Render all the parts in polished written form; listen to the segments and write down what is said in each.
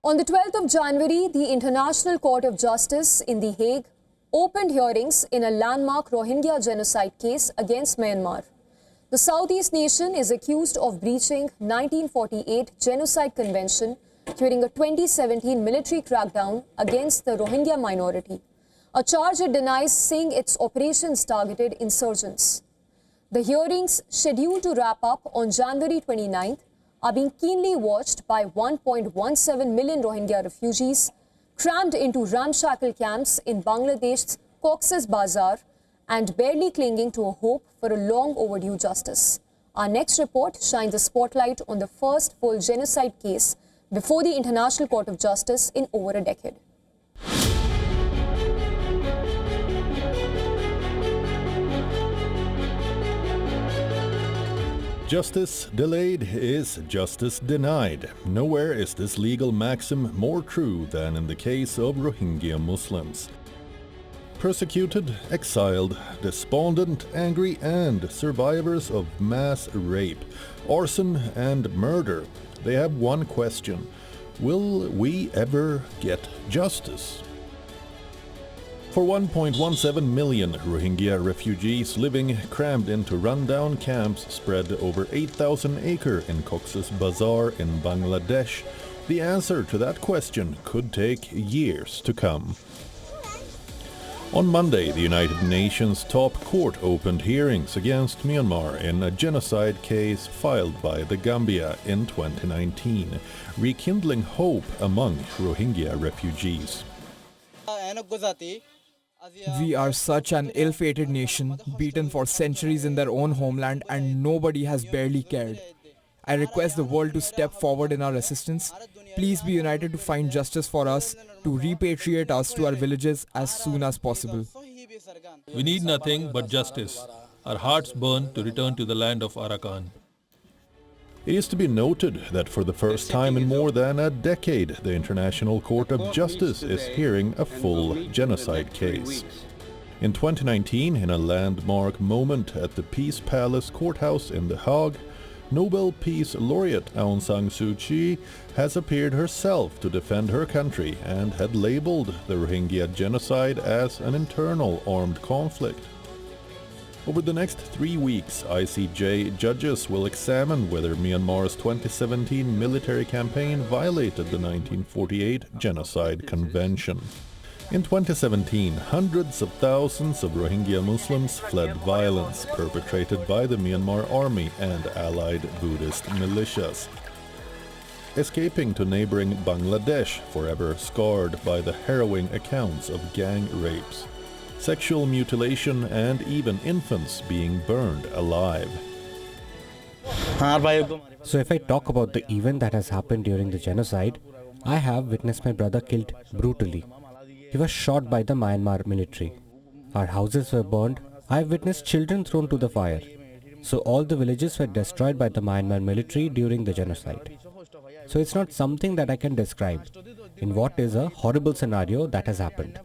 On the 12th of January, the International Court of Justice in The Hague opened hearings in a landmark Rohingya genocide case against Myanmar. The Southeast nation is accused of breaching 1948 Genocide Convention during a 2017 military crackdown against the Rohingya minority, a charge it denies, saying its operations targeted insurgents. The hearings, scheduled to wrap up on January 29th, are being keenly watched by 1.17 million Rohingya refugees crammed into ramshackle camps in Bangladesh's Cox's Bazar and barely clinging to a hope for a long overdue justice. Our next report shines a spotlight on the first full genocide case before the International Court of Justice in over a decade. Justice delayed is justice denied. Nowhere is this legal maxim more true than in the case of Rohingya Muslims. Persecuted, exiled, despondent, angry, and survivors of mass rape, arson, and murder, they have one question: will we ever get justice? For 1.17 million Rohingya refugees living crammed into rundown camps spread over 8,000 acres in Cox's Bazar in Bangladesh, the answer to that question could take years to come. On Monday, the United Nations top court opened hearings against Myanmar in a genocide case filed by the Gambia in 2019, rekindling hope among Rohingya refugees. We are such an ill-fated nation, beaten for centuries in their own homeland, and nobody has barely cared. I request the world to step forward in our assistance. Please be united to find justice for us, to repatriate us to our villages as soon as possible. We need nothing but justice. Our hearts burn to return to the land of Arakan. It is to be noted that for the first time in more than a decade, the International Court of Justice is hearing a full genocide case. In 2019, in a landmark moment at the Peace Palace courthouse in The Hague, Nobel Peace Laureate Aung San Suu Kyi has appeared herself to defend her country and had labeled the Rohingya genocide as an internal armed conflict. Over the next 3 weeks, ICJ judges will examine whether Myanmar's 2017 military campaign violated the 1948 Genocide Convention. In 2017, hundreds of thousands of Rohingya Muslims fled violence perpetrated by the Myanmar army and allied Buddhist militias, escaping to neighboring Bangladesh, forever scarred by the harrowing accounts of gang rapes, sexual mutilation, and even infants being burned alive. So if I talk about the event that has happened during the genocide, I have witnessed my brother killed brutally. He was shot by the Myanmar military. Our houses were burned. I have witnessed children thrown to the fire. So all the villages were destroyed by the Myanmar military during the genocide. So it's not something that I can describe in what is a horrible scenario that has happened.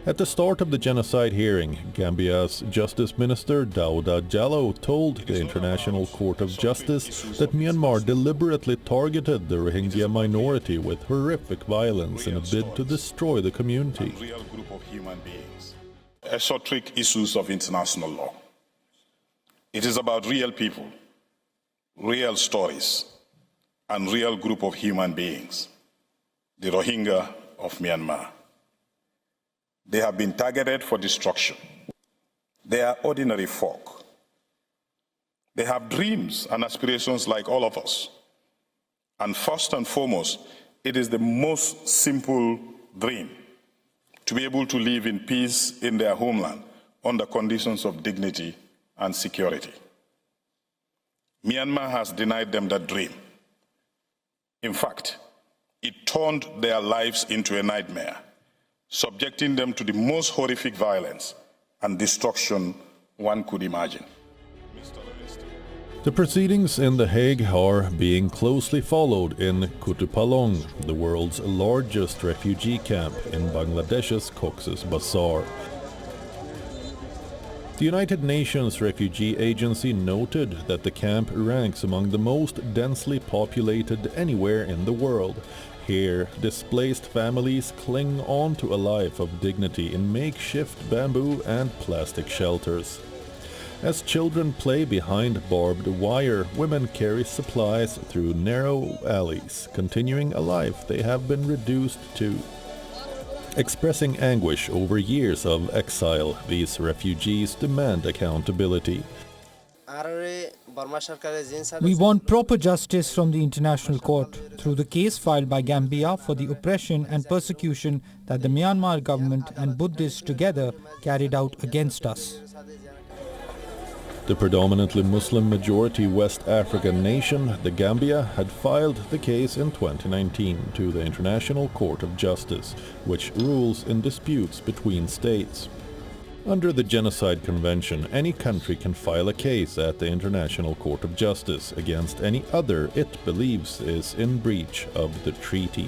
At the start of the genocide hearing, Gambia's Justice Minister Dauda Jallow told the International Court of Justice that Myanmar deliberately targeted the Rohingya minority with horrific violence in a bid to destroy the community. Real group of human beings. Esoteric issues of international law. It is about real people, real stories, and real group of human beings, the Rohingya of Myanmar. They have been targeted for destruction. They are ordinary folk. They have dreams and aspirations like all of us. And first and foremost, it is the most simple dream to be able to live in peace in their homeland under conditions of dignity and security. Myanmar has denied them that dream. In fact, it turned their lives into a nightmare, subjecting them to the most horrific violence and destruction one could imagine. The proceedings in The Hague are being closely followed in Kutupalong, the world's largest refugee camp in Bangladesh's Cox's Bazar. The United Nations Refugee Agency noted that the camp ranks among the most densely populated anywhere in the world. Here, displaced families cling on to a life of dignity in makeshift bamboo and plastic shelters. As children play behind barbed wire, women carry supplies through narrow alleys, continuing a life they have been reduced to. Expressing anguish over years of exile, these refugees demand accountability. We want proper justice from the International Court through the case filed by Gambia for the oppression and persecution that the Myanmar government and Buddhists together carried out against us. The predominantly Muslim-majority West African nation, the Gambia, had filed the case in 2019 to the International Court of Justice, which rules in disputes between states. Under the Genocide Convention, any country can file a case at the International Court of Justice against any other it believes is in breach of the treaty.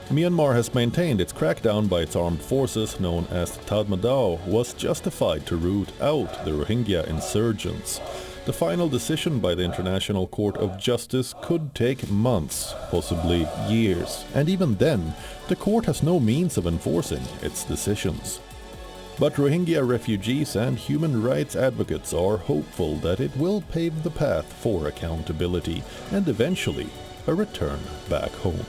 Myanmar has maintained its crackdown by its armed forces, known as Tatmadaw, was justified to root out the Rohingya insurgents. The final decision by the International Court of Justice could take months, possibly years, and even then, the court has no means of enforcing its decisions. But Rohingya refugees and human rights advocates are hopeful that it will pave the path for accountability and eventually a return back home.